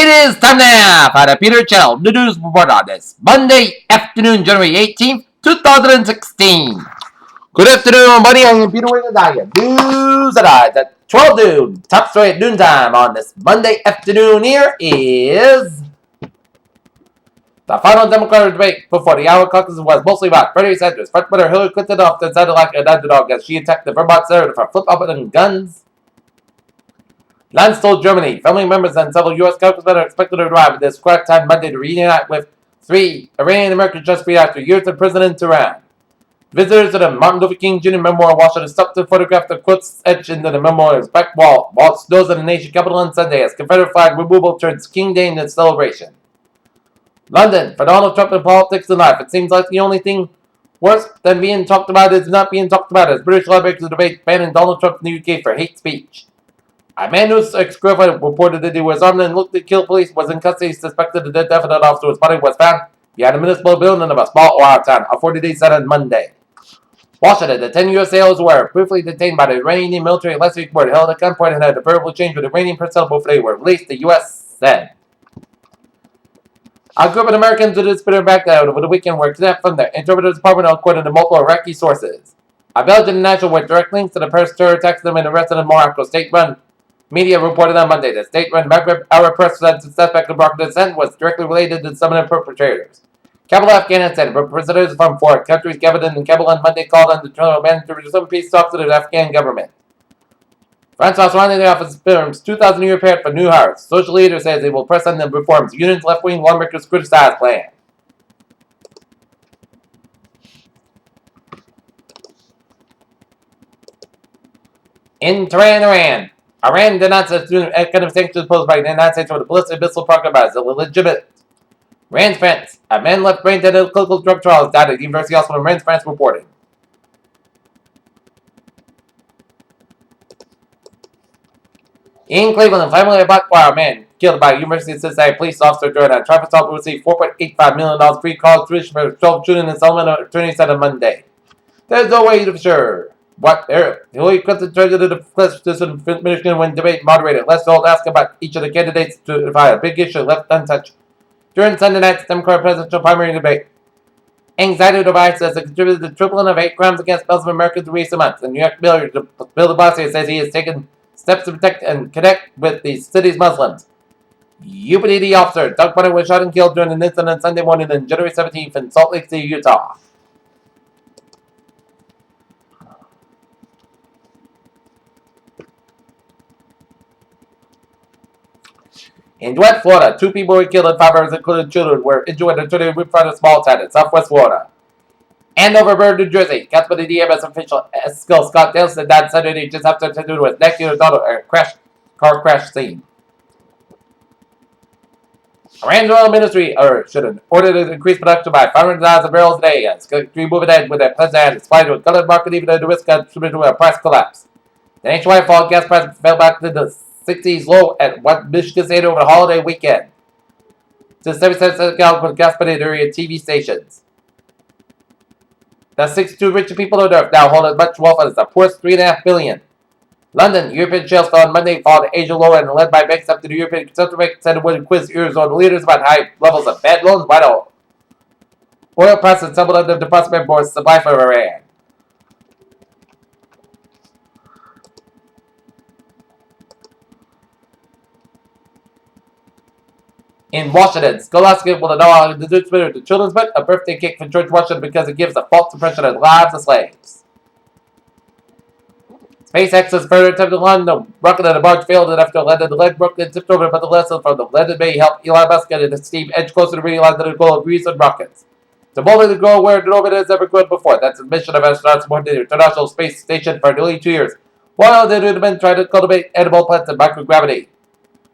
It is time now for the Peter Channel News Report on this Monday afternoon, January 18th, 2016. Good afternoon, buddy. I'm Peter Wiggins. News at 12 noon. Top story at noontime on this Monday afternoon here is the final Democratic debate before the Iowa caucus was mostly about Bernie Sanders. Front runner Hillary Clinton often sounded like an underdog as she attacked the Vermont senator for flip-flopping guns. Landstuhl, Germany. Family members and several U.S. congressmen are expected to arrive at this crack time Monday to reunite with 3 Iranian Americans just freed after years in prison in Tehran. Visitors to the Martin Luther King Jr. Memorial Washington stopped to photograph the quotes etched into the memorial's back wall while it snows in the nation capital on Sunday as Confederate flag removal turns King Day into celebration. London. For Donald Trump in politics and life, it seems like the only thing worse than being talked about is not being talked about as British lawmakers debate banning Donald Trump in the UK for hate speech. A man whose ex-girlfriend reported that he was armed and looked to kill police was in custody, suspected of the death of an officer whose body was found behind a municipal building of a small Ohio town. A 40-day sentence Monday. Washington, the 10 U.S. sailors were briefly detained by the Iranian military last week were held at gunpoint and had a verbal change with Iranian personnel before they were released, the U.S. said. A group of Americans who disappeared back out over the weekend were kidnapped from their interpreter's apartment according to multiple Iraqi sources. A Belgian national with direct links to the Paris terror attacks them and arrested in Morocco. State-run media reported on Monday that state-run Maghreb Arab press said the suspect of Moroccan descent was directly related to some of the perpetrators. Capital Afghanistan. Representatives from 4 countries gathered in Kabul on Monday called on the general man to resume peace talks with the Afghan government. Francois Hollande in the office firms 2,000 a year paid for new hires. Social leader says they will press on the reforms. Unions, left-wing lawmakers criticize plan. In Tehran, Iran denounced economic sanctions imposed by the United States for the ballistic missile program as illegitimate. Iran's France. A man left brain dead in clinical drug trials died at the University Hospital in Iran's France reported. In Cleveland, the family of a Blackwater man killed by a University of Cincinnati police officer during a traffic stop will receive $4.85 million free-college tuition for 12 shooting in Solomon, attorney said on Monday. There's no way to be sure. What? Hillary Clinton turned to the question Michigan when debate moderated. Les Holt asked about each of the candidates to find a big issue left untouched during Sunday night's Democratic presidential primary debate. Anxiety devices has contributed to the tripling of hate crimes against Muslim Americans in recent months. And New York Mayor Bill de Blasio says he has taken steps to protect and connect with the city's Muslims. UPD officer Doug Bunny was shot and killed during an incident Sunday morning on January 17th in Salt Lake City, Utah. In Duet, Florida, 2 people were killed and 5 others, including children, were injured in a tornado whip front of a small town in southwest Florida. Andover, New Jersey. Councilman of the DMS official Eskil Scott Dale died Saturday just after attending to his next-year daughter at a car crash scene. Iran's oil ministry should have ordered to increase production by 500,000 barrels a day as country moving ahead with their plans to add supply to a colored market even though the risk contributed to a price collapse. The nationwide fall gas price fell back to the 60s low at what Michigan State over the holiday weekend. To 70 cents a gallon for gas area TV stations. The 62 richest people on earth now hold as much wealth as the poorest 3.5 billion. London, European shares fell on Monday, followed Asia lower and led by banks after the European Central Bank said it would quiz Eurozone leaders about high levels of bad loans, while oil prices stumbled under the prospect for supply for Iran. In Washington, Scholastic will allow the distributor to children's book a birthday cake for George Washington because it gives a false impression of the lives of slaves. SpaceX's further attempt to land the rocket at a barge failed after the lead broke and tipped over, but the lesson from the lead may help Elon Musk get his team edge closer to realizing the goal of recent rockets. To boldly grow where no one has ever grown before, that's the mission of astronauts aboard the International Space Station for nearly 2 years, while they have been trying to cultivate edible plants in microgravity.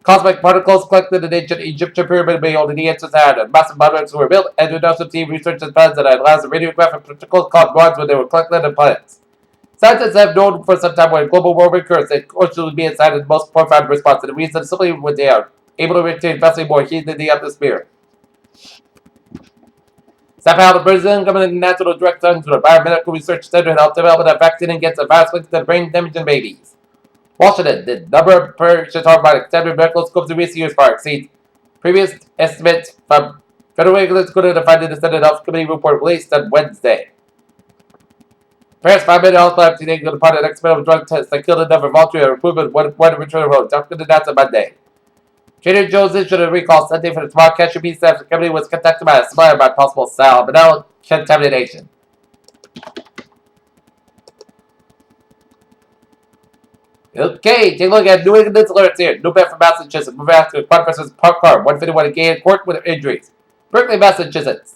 Cosmic particles collected in ancient Egyptian pyramid may hold the answers had, and massive monuments were built, and the NASA team researchers found that it allows the radiographic particles called bonds when they were collected in planets. Scientists have known for some time when global warming occurs, they would be inside the most profound response, and the reason is simply when they are able to retain vastly more heat than the atmosphere. Somehow, the Brazilian government and National Direct Science to the Biomedical Research Center helped develop a vaccine against a virus linked to the brain damage in babies. Washington, the number of patients harmed by extended medical scopes in recent years far exceeds Previous estimates from Federal regulators could have defined the Senate Health Committee report released on Wednesday. Paris 5-minute health lab today going to part of an experimental drug test that killed a number of volunteers improvement one return to road. Dr. That's on Monday. Trader Joe's issued a recall Sunday for the small cashew bean staff. The company was contacted by a supplier about possible salmonella contamination. Okay, take a look at New England's alerts here. New bet for Massachusetts. Move after Quad versus Park Car. 151 again in court with injuries. Berkeley, Massachusetts.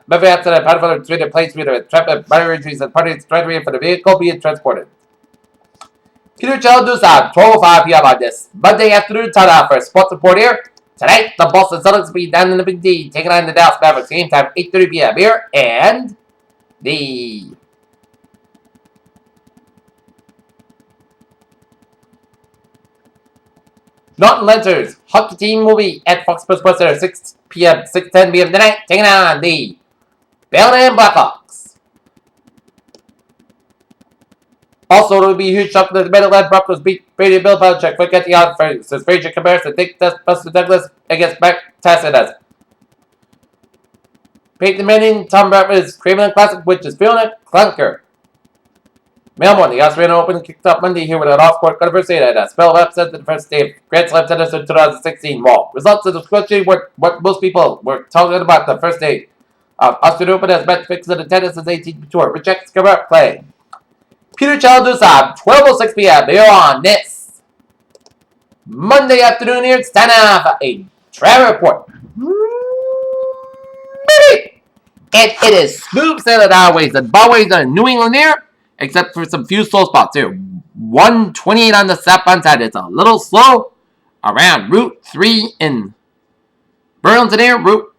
Moving after the Pathfinder treated plates reader with trap minor injuries and parties driving for the vehicle being transported. Peter Chaladusa, 12:05 p.m. on this Monday afternoon. Time out for a sports report here. Tonight, the Boston Celtics will be down in the Big D, taking on the Dallas Mavericks. Game time, 8:30 p.m. here. And the Norton Lancers hockey team will be at Fox Sports Plus at 6 p.m., 6:10 p.m. tonight, taking on the Bellingham Blackhawks. Also, it will be a huge shock that the Meadowland Broncos beat Brady and Bill Belichick. Forget the odds versus Frazier comparison. Think that's Buster Douglas against Mac Tassidas. Peyton Manning, Tom Bradford's Craven Classic, which is feeling it clunker. Melbourne, the Australian Open kicked off Monday here with an off-court controversy that a spell of upset the first day of Grand Slam tennis in 2016 wall. Results of the question what most people were talking about the first day of Australian Open as match fixing the tennis' 18th tour. Rejects correct play. Peter Chaladusa, 12:06 p.m. here on this Monday afternoon here. It's time now for a travel report. And it is smooth sailing highways and byways in New England here, except for some few slow spots here. 128 on the southbound side. It's a little slow around Route 3 in Burlington here. Route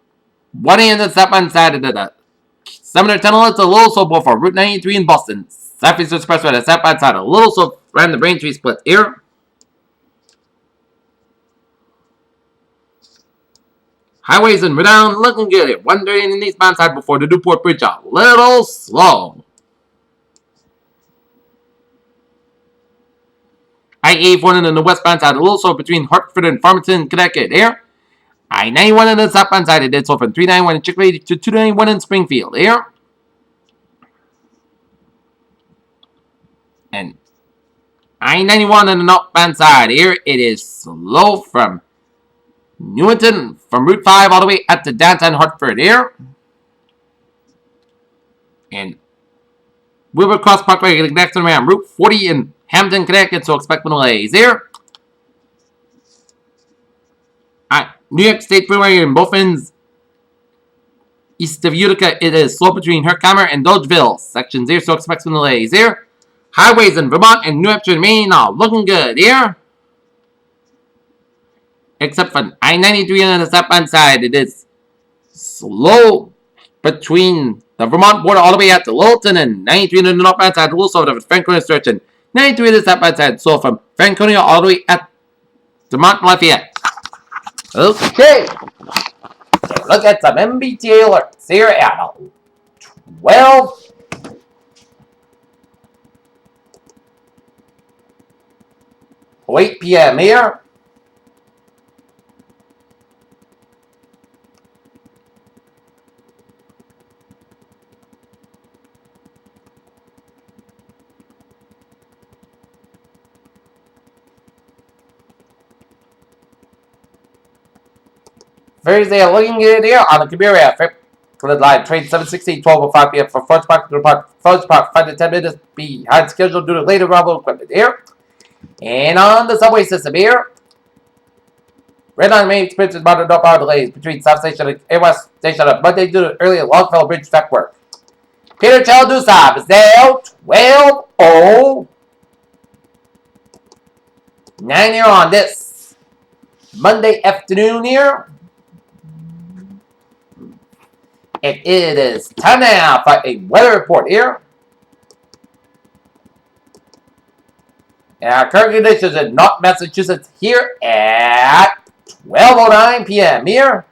1A on the southbound side of the 710. It's a little slow both for Route 93 in Boston. Southeast Expressway on the southbound side. A little slow around the Braintree split here. Highways in Rhode Island looking good at 130 on the eastbound side before the Newport Bridge. A little slow. I-81 on the westbound side, a little slow between Hartford and Farmington, Connecticut. Here, I-91 on the southbound side, it did so from 391 in Chick-fil-A to 291 in Springfield. Here, and I-91 on the northbound side. Here, it is slow from Newington, from Route 5 all the way up to downtown Hartford. Here, and Wilbur Cross Parkway next around Route 40 in Hampton, Connecticut, so expect delays here. New York State Freeway in both ends east of Utica, it is slow between Herkimer and Dodgeville sections here, so expect some delays here. Highways in Vermont and New Hampshire and Maine are looking good here. Except for I-93 on the southbound side, it is slow between the Vermont border all the way out to Littleton and 93 on the northbound side, a little slow to Franconia stretch and 93 on the southbound side, so from Franconia all the way up to Mont Lafayette. Okay, look at some MBTA alerts here at 12:08 p.m. here. Thursday, looking at it here on the computer app. Cleared line, train 716, 12:05 p.m. from Forge Park to Park. Forge Park, 5 to 10 minutes behind schedule due to later arrival equipment here. And on the subway system here, Red Line main experiences moderate northbound delays between South Station and West Station on Monday due to early Longfellow Bridge track work. Peter Chaladusa is now 12:09 here on this Monday afternoon here. And it is time now for a weather report here. And our current conditions in North Massachusetts here at 12:09 p.m. here.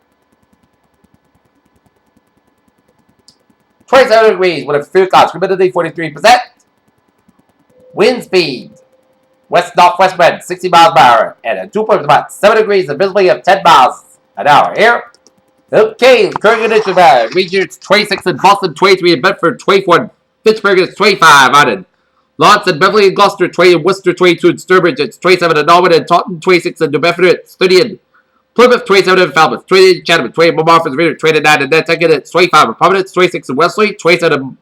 27 degrees with a fuel cost, humidity 43%. Wind speed, west-northwest wind 60 miles per hour. And a dew point of about 7 degrees and visibility of 10 miles an hour here. Okay, current conditions are Regions 26 in Boston, 23 in Bedford, 24 in Pittsburgh, it's 25 out in Lawrence and Beverly and Gloucester, 20 in Worcester, 22 in Sturbridge, it's 27 in Norwood and Taunton, 26 in New Bedford, it's 30 in Plymouth, 27 in Falmouth, 28 in Chatham, 20 in Beaumont, 29 in Nantucket, it's 25 in Providence, 26 in Wesley, 27 in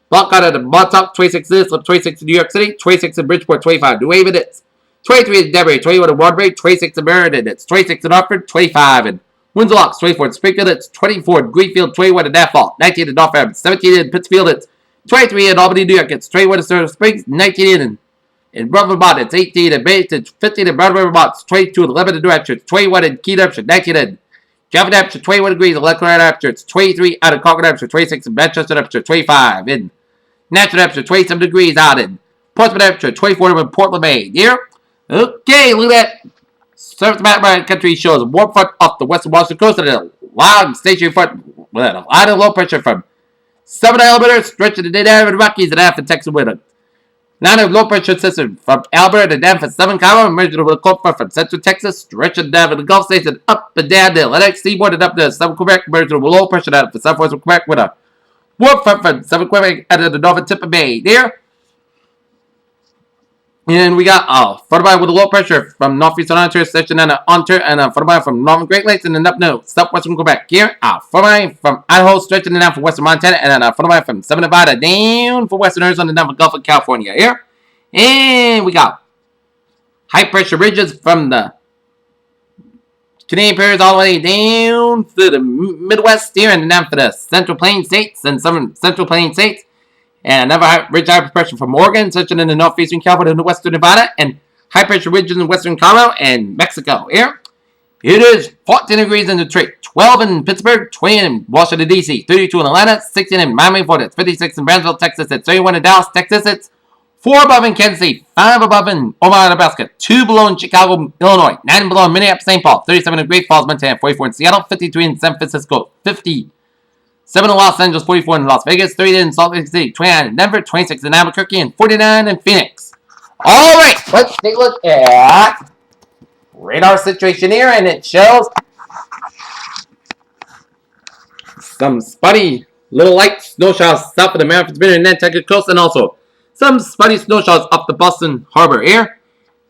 Buckeye and Montauk, 26 in Islip, 26 in New York City, 26 in Bridgeport, 25 in New Haven, it's 23 in Denver, 21 in Waterbury, 26 in Meriden, it's 26 in Hartford, 25 in Windsor Locks, 24 in Springfield, it's 24 in Greenfield, 21 in Norfolk, 19 in Norfolk, 17 in Pittsfield, it's 23 in Albany, New York, it's 21 in Silver Springs, 19 in Brooklyn, Vermont, it's 18 in Bates, it's 15 in Broadway, Vermont, it's 22 in Lebanon, New Hampshire, it's 21 in Keene, New Hampshire, 19 in Javon, New Hampshire, 21 degrees in Leicester, New Hampshire, it's 23 out of Concord, New Hampshire, 26 in Manchester, New Hampshire, 25 in Nashville, New Hampshire, 27 degrees out in Portsmouth, New Hampshire, 24 in Portland, Maine. Here. Okay, look at that. Surface map around the country shows a warm front off the western Washington coast and a long stationary front with a line of low pressure from southern Alberta stretching to the David Rockies and half of Texas with a line of low pressure system from Alberta down for southern Colorado, merging with a cold front from central Texas, stretching down to the Gulf States and up and down the Atlantic seaboard and up to southern Quebec, merging with low pressure down for southwestern Quebec with a warm front from southern Quebec out of the northern tip of Maine. There. And we got front of with a low pressure from northeastern Ontario, section and Ontario, and front of from northern Great Lakes and then up north, southwestern Quebec. Here, front of from Idaho, stretching down for western Montana, and then front of from Southern Nevada down for western Arizona, down for Gulf of California. Here, and we got high pressure ridges from the Canadian Prairies all the way down to the Midwest here, and then down for the Central Plains states and some Central Plains states. And another ridge high pressure from Oregon, touching in the northeastern California and western Nevada, and high pressure ridges in western Colorado and Mexico. Here, it is 14 degrees in Detroit, 12 in Pittsburgh, 20 in Washington, D.C., 32 in Atlanta, 16 in Miami, Florida, 56 in Brownsville, Texas, it's 31 in Dallas, Texas, it's 4 above in Kansas City, 5 above in Omaha, Nebraska, 2 below in Chicago, Illinois, 9 below in Minneapolis, St. Paul, 37 in Great Falls, Montana, 44 in Seattle, 53 in San Francisco, 50. 7 in Los Angeles, 44 in Las Vegas, 30 in Salt Lake City, 29 in Denver, 26 in Albuquerque, and 49 in Phoenix. Alright, let's take a look at radar situation here, and it shows some spotty little light snow showers south of the Memphis and Nantucket coast, and also some spotty snow showers up the Boston Harbor here.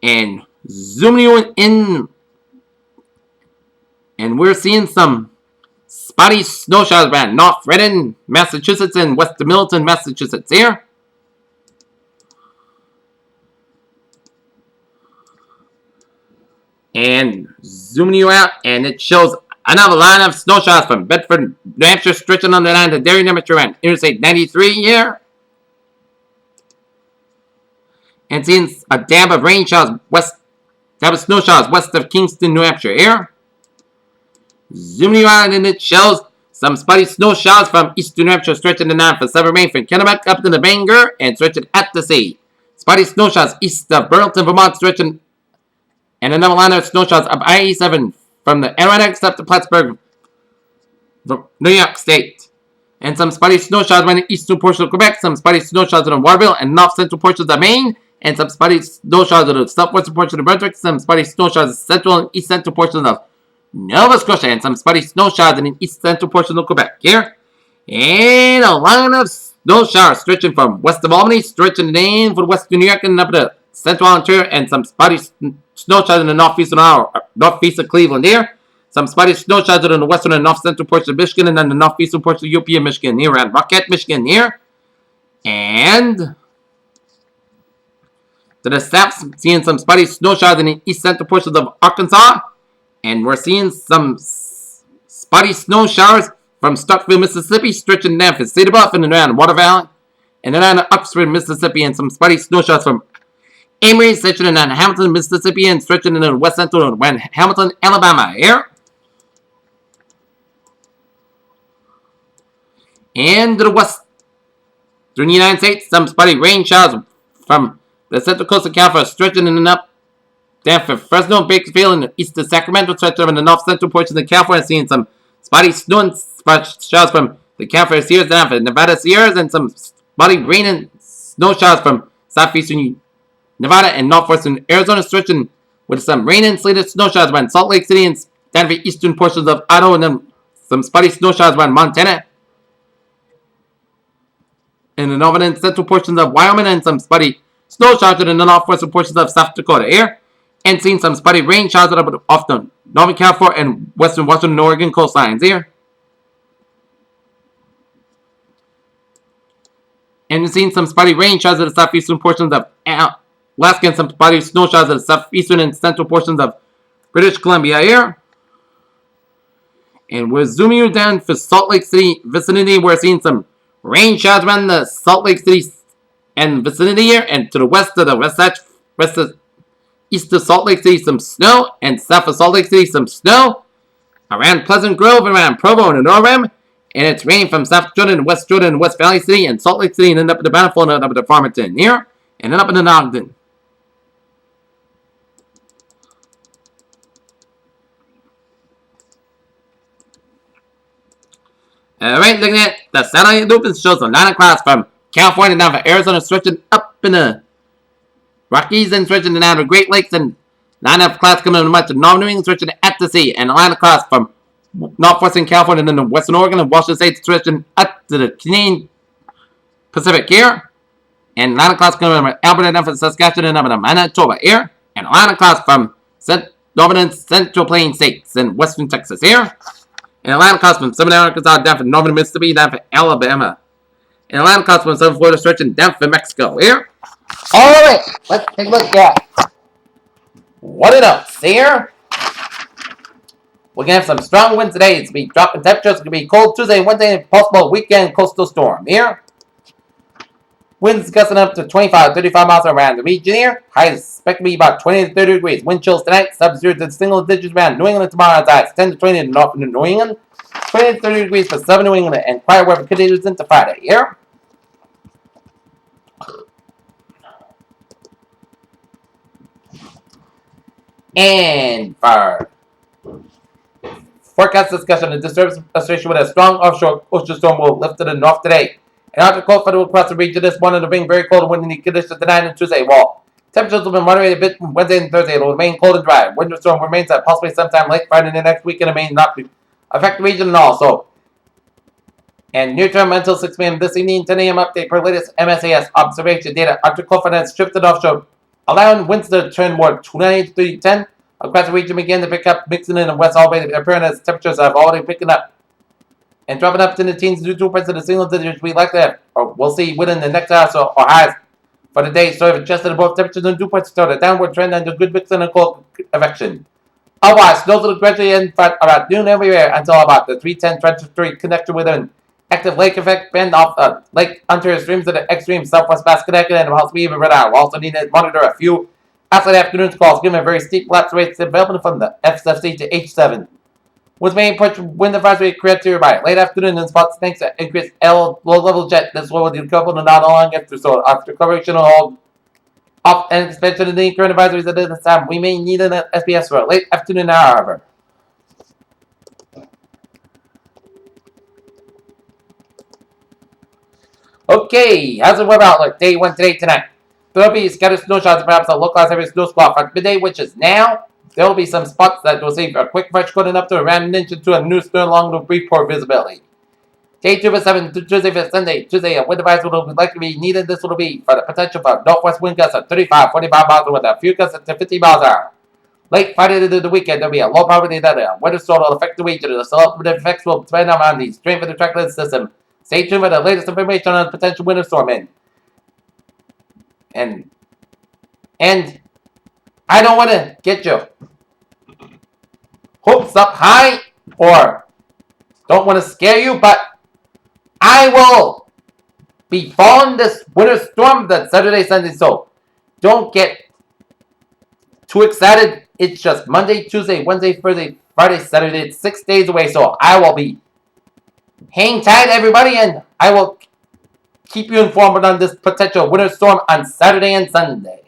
And zooming you in, and we're seeing some spotty snow showers around North Reading, Massachusetts, and West Milton, Massachusetts here. And zooming you out, and it shows another line of snow showers from Bedford, New Hampshire, stretching on the line to Derry, New Hampshire, and Interstate 93 here. And seeing a dab of rain showers snow showers west of Kingston, New Hampshire here. Zooming you out, and it shows some spotty snow showers from eastern New Hampshire, stretching the line for southern Maine from Kennebec up to the Bangor and stretching at the sea. Spotty snow showers east of Burlington, Vermont, stretching, and another line of snow showers up I-87 from the Adirondacks up to Plattsburgh, New York State. And some spotty snow showers in the eastern portion of Quebec, some spotty snow showers in Waterville and north central portions of Maine, and some spotty snow showers in the southwestern portion of Brunswick, some spotty snow showers in central and east central portions of Nova Scotia, and some spotty snow showers in the east central portion of Quebec here. And a line of snow showers stretching from west of Albany, stretching down for western New York and up to central Ontario, and some spotty snow showers in the northeast of Cleveland here. Some spotty snow showers in the western and north central portion of Michigan, and then the northeastern portion of European Michigan here, and Rockette, Michigan here. And to the south, seeing some spotty snow showers in the east central portions of Arkansas. And we're seeing some spotty snow showers from Starkville, Mississippi, stretching down from Cedar Bluff and around Water Valley, and around Oxford, Mississippi, and some spotty snow showers from Amory, stretching around Hamilton, Mississippi, and stretching in the west central around Hamilton, Alabama. Here. And to the west, through the United States, some spotty rain showers from the central coast of California, stretching in and up down for Fresno, Bakersfield, and east of Sacramento, stretching in the north central portions of California, seeing some spotty snow and showers from the California Sierras down for Nevada Sierras, and some spotty rain and snow showers from southeastern Nevada and northwestern Arizona, stretching with some rain and sleeted snow showers around Salt Lake City and down the eastern portions of Idaho, and then some spotty snow showers around Montana. In the northern and central portions of Wyoming, and some spotty snow showers in the northwestern portions of South Dakota here. And seeing some spotty rain showers off the Northern California and western Washington and Oregon coastlines here. And seeing some spotty rain showers in the southeastern portions of Alaska, and some spotty snow showers in the southeastern and central portions of British Columbia here. And we're zooming you down for Salt Lake City vicinity. We're seeing some rain showers around the Salt Lake City and vicinity here. And to the west of the east of Salt Lake City, some snow. And south of Salt Lake City, some snow. Around Pleasant Grove, around Provo and Orem. And it's raining from South Jordan, West Jordan, and West Valley City, and Salt Lake City, and then up in the Bountiful, and up in the Farmington here. And then up in the Ogden. Alright, looking at the satellite loop, it shows the line of clouds from California down to Arizona, stretching up in the Rockies and stretching down to the Great Lakes, and line of clouds coming in much of northern New England, stretching at the sea, and a line of clouds from northwestern California and then the western Oregon and Washington State, stretching up to the Canadian Pacific here, and line of clouds coming from Alberta down from Saskatchewan and up in Manitoba here, and a line of clouds from northern and central plain states and western Texas here. And a line of clouds from southern Arkansas down from northern Mississippi down from Alabama. And a line of clouds from southern Florida stretching down from Mexico here. Alright, let's take a look at what it else here. We're going to have some strong winds today. It's going to be dropping temperatures. It's going to be cold Tuesday and Wednesday, and possible weekend coastal storm here. Winds gusting up to 25 to 35 miles around the region here. Highs expected to be about 20 to 30 degrees. Wind chills tonight. Sub-zero to single digits around New England tomorrow. Highs 10 to 20 in north New England. 20 to 30 degrees for southern New England. And quiet weather continues into Friday here. And for forecast discussion, the disturbance associated with a strong offshore ocean storm will lift to the north today. And after cold front will across the region this morning to bring very cold and windy conditions tonight and Tuesday. While temperatures will be moderated a bit from Wednesday and Thursday, it will remain cold and dry. Winter storm remains at possibly sometime late Friday and the next weekend. It may not affect the region at all. So, and near term until 6 p.m. this evening, 10 a.m. update per latest MSAS observation data. After cold front has shifted offshore, allowing winds to turn more 20 to 10 across the region, begin to pick up, mixing in the west all the way appearing as temperatures have already picking up and dropping up to the teens due to the single digits we like to have, or we'll see within the next hour or highs for the day. So if adjusted above temperatures and dew points start a downward trend and a good mix and a cold convection. Otherwise, snows will gradually end about noon everywhere until about the 310 trajectory connected with an active lake effect bend off Lake Ontario streams to the extreme southwest Basque Connecticut and possibly even red eye. We'll also need to monitor a few outside afternoon's calls, given a very steep lapse rates developing from the FCC to H7. With main push wind advisory created by late afternoon and spots thanks to increased low-level jet. This will be decoupled and not long after. So after correction hold off and expansion of the current advisories at this time, we may need an SPS for a late afternoon hour, however. Okay, how's the weather outlook? Day 1 today, tonight. There will be scattered snow showers, perhaps a localized heavy snow squall at midday, which is now. There will be some spots that will see a quick fresh coating up to around an inch into a new snow along the Freeport visibility. Day 2 for 7 to Tuesday for Sunday. Tuesday, a wind advice will likely be needed. This will be for the potential for northwest wind gusts of 35, 45 miles with a few gusts to 50 miles an hour. Late Friday to the weekend, there will be a low probability that a winter storm will affect the region. The selective effects will depend on the strength of the tracklet system. Stay tuned for the latest information on the potential winter storm And I don't want to get your hopes up high or don't want to scare you, but I will be following this winter storm that Saturday, Sunday, so don't get too excited. It's just Monday, Tuesday, Wednesday, Thursday, Friday, Saturday. It's 6 days away, so I will be hang tight, everybody, and I will keep you informed on this potential winter storm on Saturday and Sunday.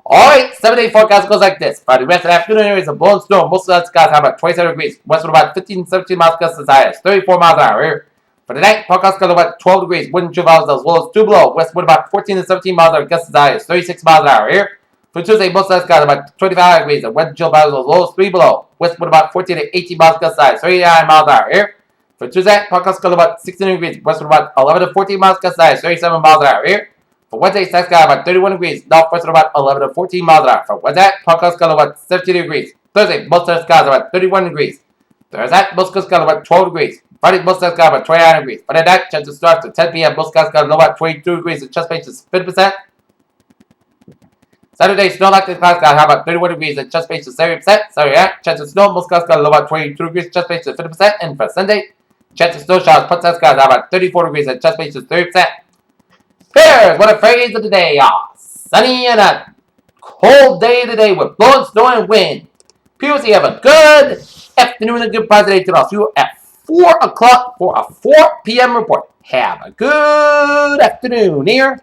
Alright, 7-day forecast goes like this. For the rest of the afternoon, areas of blowing snow. Most of the skies have about 27 degrees. West with about 15 to 17 miles gusts as high as 34 miles an hour. Here. For the night, forecast goes about 12 degrees. Wind chill valleys as low as 2 below. West with about 14 to 17 miles an hour gusts as high as 36 miles an hour. Here. For Tuesday, most of skies about 25 degrees. The wind chill bows lows 3 below. West wind about 14 to 18 miles gust size, 39 miles an hour. Here. For Tuesday, Podcast skies about 16 degrees. West wind about 11 to 14 miles gust size, 37 miles an hour. Here. For Wednesday, South sky about 31 degrees. Northwest wind about 11 to 14 miles an hour. For Wednesday, Podcast skies about 17 degrees. Thursday, most of the skies about 31 degrees. Thursday, most skies about 12 degrees. Friday, most skies about 29 degrees. Friday night, chances start after 10 p.m. Most skies about 22 degrees. The chest space is 50%. Saturday, snow likely clouds got about 31 degrees and chest space is 70%. Saturday night, chance of snow, most clouds got about 22 degrees, chest space is 50%. And for Sunday, chance of snow showers, put skies about 34 degrees and chest space is 30%. Here's what a phrase of the day are. Sunny and a cold day today with blowing snow and wind. People say have a good afternoon and good positive day. I'll see you at 4 o'clock for a 4 p.m. report. Have a good afternoon here.